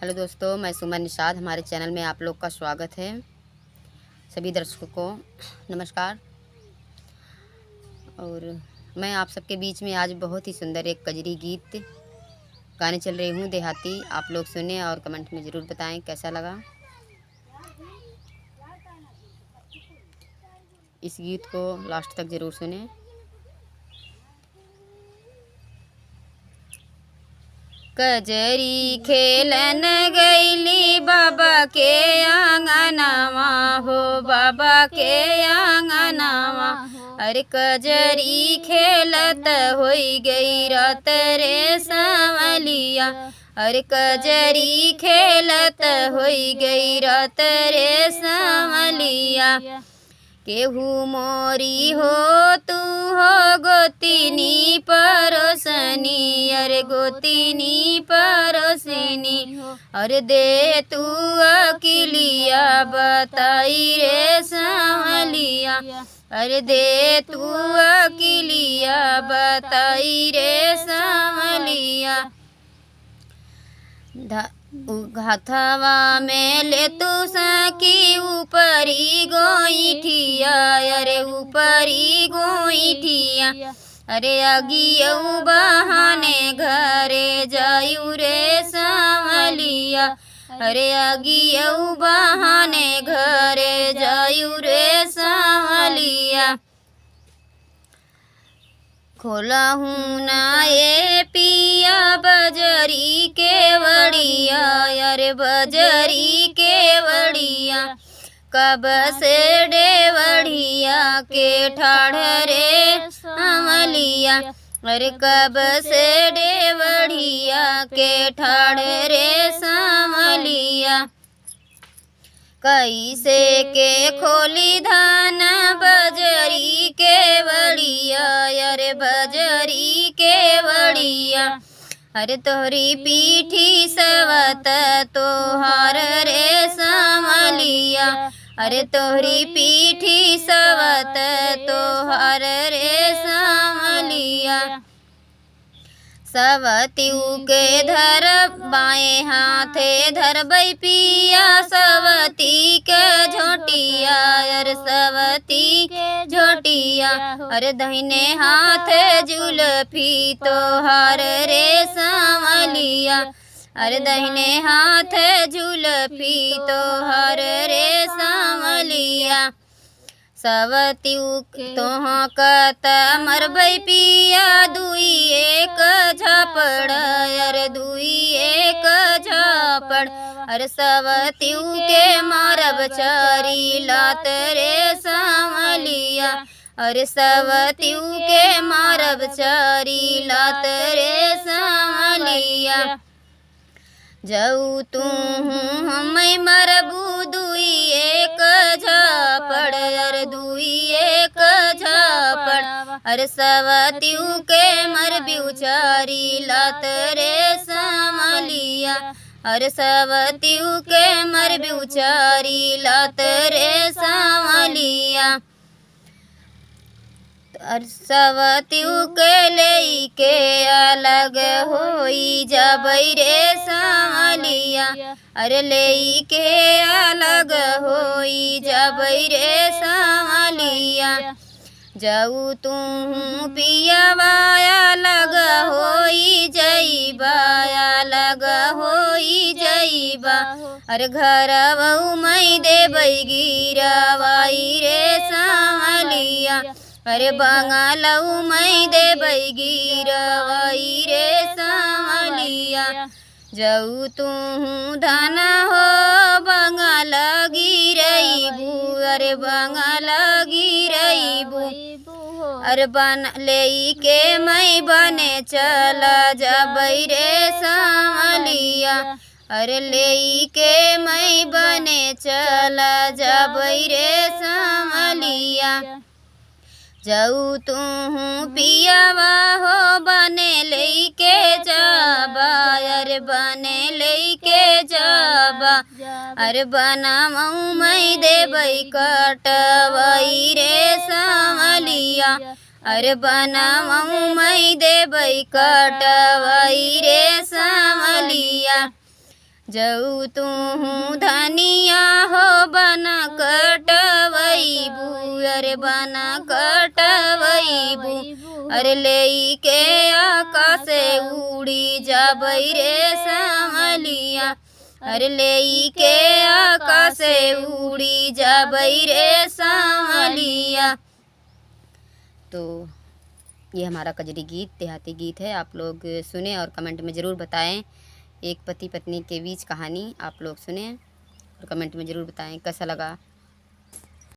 Hello दोस्तों, मैं सुमन निषाद। हमारे चैनल में आप लोग का स्वागत है। सभी दर्शकों को नमस्कार। और मैं आप सबके बीच में आज बहुत ही सुंदर एक कजरी गीत गाने चल रही हूँ, देहाती। आप लोग सुने और कमेंट में ज़रूर बताएं कैसा लगा। इस गीत को लास्ट तक ज़रूर सुने। कजरी खेलन गईली बाबा के आंगनवा हो, बाबा के आंगनवा। अरे कजरी खेलत होई गई रात रे सांवलिया। अरे कजरी खेलत होई गई रात रे सांवलिया। केहू मोरी हो तू हो गोतिनी परोसनी। अरे गोतिनी परोसनी। अरे दे तू अकिलिया बताई रे सांवलिया। अरे दे तू अकिलिया बताई रे सांवलिया। घाथवा में ले तू सकी ऊपरी गोईठिया। अरे ऊपरी गोईठिया। अरे अगियऊ बहाने घरे जायू रे सांवलिया। अरे अगियऊ बहाने घरे जायू रे सांवलिया। खोला हूँ ना ये पिया बजरी के वड़िया। अरे बजरी के वड़िया। कब से डेवड़िया के ठाढ़ रे सांवलिया। अरे कब से डेवड़िया के ठाढ़ रे सांवलिया। कैसे के खोली धान बजरी के वड़िया। अरे बजरी के वड़िया। अरे तोहरी पीठी सवत तोहार रे सांवलिया। अरे तोहरी पीठी सवत तोहार रे सांवलिया। सवतियू के धर बाएं हाथे धरबई पिया सवती के झोटिया। अरे सवती के झोटिया। अरे दहिने हाथ जुल्फी तोहार रे सांवलिया। अरे दहिने हाथ जुल्फी तोहार रे सांवलिया। सवतियू तोह कत मरबई पिया दुई एक झापड़। अरे दुई एक झापड़। अरे सवतियू के मारब चारी लात रे सांवलिया। अरे सवतियू के मारब चारी लात रे सांवलिया। जाऊ तू हम मरबू दुई एक झापड़। अरे दुई एक झापड़। अरे सवतियू के मरबू चारी लात रे सांवलिया। अरे सवतियू के मरबू चारी लात रे सांवलिया। सवतियू के लेई के अलग होई जबई रे सांवलिया। अरे लेई के अलग होई जबई रे सांवलिया। जाऊ तू पियावा अलग होई जईबा। अलग होई जईबा। अरे घरवऊ मई देबई गिरवाई रे सांवलिया। अरे बंगालऊ मई देबई गिरवाई रे सांवलिया। जाऊ तू धन हो बंगाल गिरईबू। अरे बंगाल गिरईबू। अरे बन लेई के मई बने चला जबई रे सांवलिया। अरे लेई के मई बने चला जबई रे सांवलिया। जाऊ तू पियावा हो बने लेई के जाबा। अरे बने लेई के जाबा। अरे बनामऊ मई देबई कटवई रे सांवलिया। अरे बनामऊ मई देबई कटवई रे सांवलिया। जऊ तू धनिया हो बना कटवईबू, अरे बना कटवईबू, अरे लेई के आकाशे उड़ी जाबई रे संवलिया, अरे लेई के आकाशे उड़ी जाबई रे संवलिया। तो ये हमारा कजरी गीत देहाती गीत है, आप लोग सुने और कमेंट में ज़रूर बताएं। एक पति पत्नी के बीच कहानी आप लोग सुने और कमेंट में ज़रूर बताएं कैसा लगा।